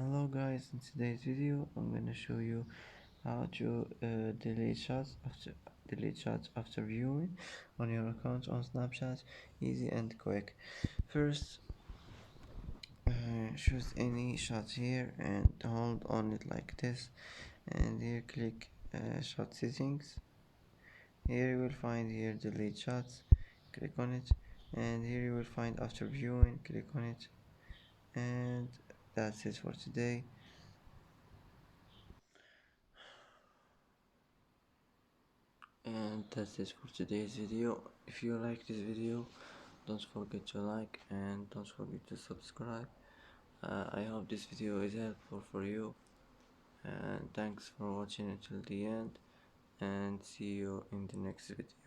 Hello guys, in today's video I'm gonna show you how to delete shots after viewing on your account on Snapchat. Easy and quick. First, choose any shot here and hold on it like this, and here click shot settings. Here you will find here delete shots. Click on it, and here you will find after viewing. Click on it, and that's it for today. And that's it for today's video. If you like this video, don't forget to like and don't forget to subscribe. I hope this video is helpful for you, and thanks for watching until the end, and see you in the next video.